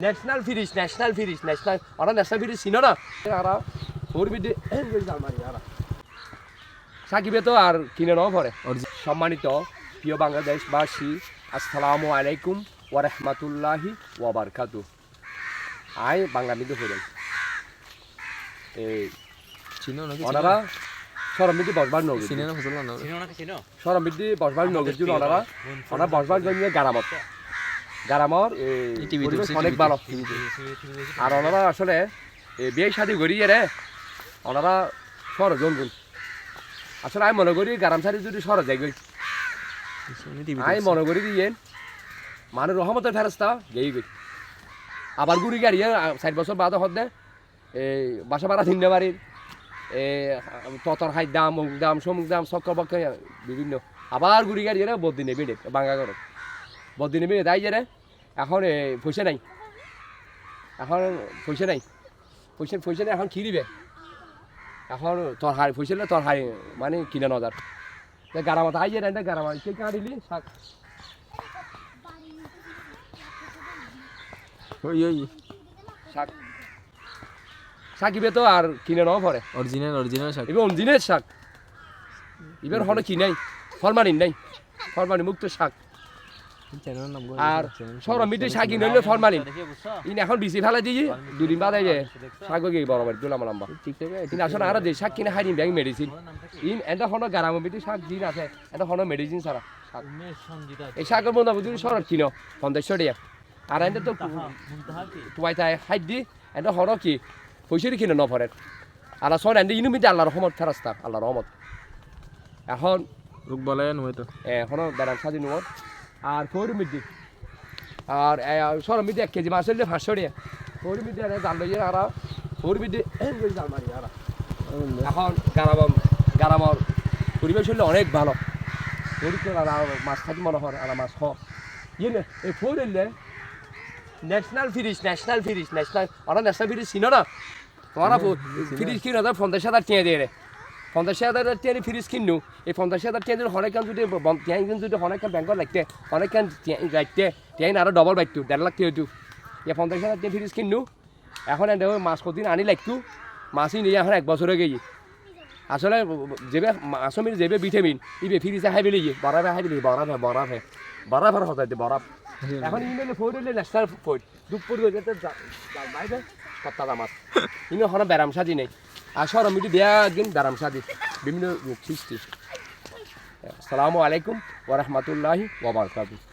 national ওরা national ফিরিজ ছিল না আরা পূর্বিতে আরা সাকিবে তো আর কিনে নাও পরে সম্মানিত প্রিয় বাংলাদেশবাসী আসসালামু আলাইকুম ওয়া রাহমাতুল্লাহি ওয়া বারাকাতুহু আই বাংলা মিডিয়া হইলেন এই চিনো নাকি ওনারা সরমিতি বসবার নগর চিনো না ফজল না সরমিতি বসবার নগর জন্য ওনারা বসবার জন্য গারামর অনেক ভালো আর ওনারা আসলে বিয়ে শাদি করিয়ে রে ওনারা সর জনগুন আসলে আমি মনে করি গারাম শাড়ি যদি সর যাই গই আমি মনে করি দিয়ে মানুষ রহমতের ফেরস্তা গেই গই আবার গুড়ি গাড়িয়ে 4 বছর বাদে হদ্দে এই বাসা ভাড়া তিনটে বাড়ির ততর হাই দাম মুখ দাম সমুখ দাম চক্র পক্ষে বিভিন্ন আবার গুড়ি গাড়িয়ে বদি নেবি বাঙ্গা করো বদি নেবি তাই যে এখন পয়সা নাই পয়সা নাই এখন কি দিবে এখন তরহারি পয়সা নেই তরহারি মানে কিনে নজার গারামা তাই যে গারামা কে কাঁ দিলি শাক শাক সাকিবে তো আর কিনে নাও পরে অরিজিনাল শাক এবার অরিজিনাল শাক এবার হলো কি নাই ফরমালিন মুক্ত শাক আর সরমিতে শাক কিনে নিলে ফরমালিন ইন এখন বিচি ফেলা দিয়ে দুদিন বাদে যে শাক গিয়ে বরাবর দুলাম লম্বা কিন্তু আসলে আর যে শাক কিনে হাইনি ব্যাগ মেডিসিন ইন এটা হলো গারামিতে শাক দিন আছে এটা হলো মেডিসিন ছাড়া শাক এই শাকের মধ্যে যদি সরত কিনো 500 টাকা আর এটা তো টুয়াই তাই হাইট দি এটা হলো কি পয়সা কিনে ন পরে আর সর এনে ইনুমিতে আল্লাহর রহমত ফেরাস্তা আল্লাহর রহমত এখন রোগ বলে নয় তো এখনো বেড়ান সাজি নোর আর ফৌরি মিদ্দি আর সর মিদ্দি 1 কেজি মাছ হলে 500 টাকা ফৌরি মিদ্দি জাল লইয়ে আর ফৌরি মিদ্দি জাল মারি আর এখন গারামর পরিবেশ হলে অনেক ভালো ফৌরি আর মাছ থাকি মনে হয় আর মাছ ইয়ে না এই ফৌরি ন্যাশনাল ফিরিজ ওরা ন্যাশনাল ফিরিজ ছিল না তোমরা ফিরিজ কিনে 50,000 টাকা দিয়ে রে 50,000 টাকা ফিরিজ কিনু এই 50,000 টাকা যদি অনেক যদি অনেক ব্যাংকত লাগতে অনেক লাগতে টাইন আরো ডবল বাইতো 1.5 লাখ টাকা হইতো এই 50,000 টাকা ফিরিজ কিনু এখন মাছ কতদিন আনি লাগতো মাছই নিয়ে এখন 1 বছর হয়ে গেছে আসলে যেবে মাছমির যেবে ভিটামিন ইবে ফিরিজে হাইবে লিয়ে বরাফে হতাইতে বরাফ এখন ইমেলে ফোর হইলে ন্যাশনাল ফুড দুপুর হয়ে যেতে বাইরে সপ্তাহ মাছ ইনো হন ব্যারাম সাজি নেই আর সরমিটি দেয়া একদিন ব্যারাম সাজি বিভিন্ন রোগ সৃষ্টি আসসালামু আলাইকুম ওয়া রাহমাতুল্লাহি ওয়া বারাকাতুহু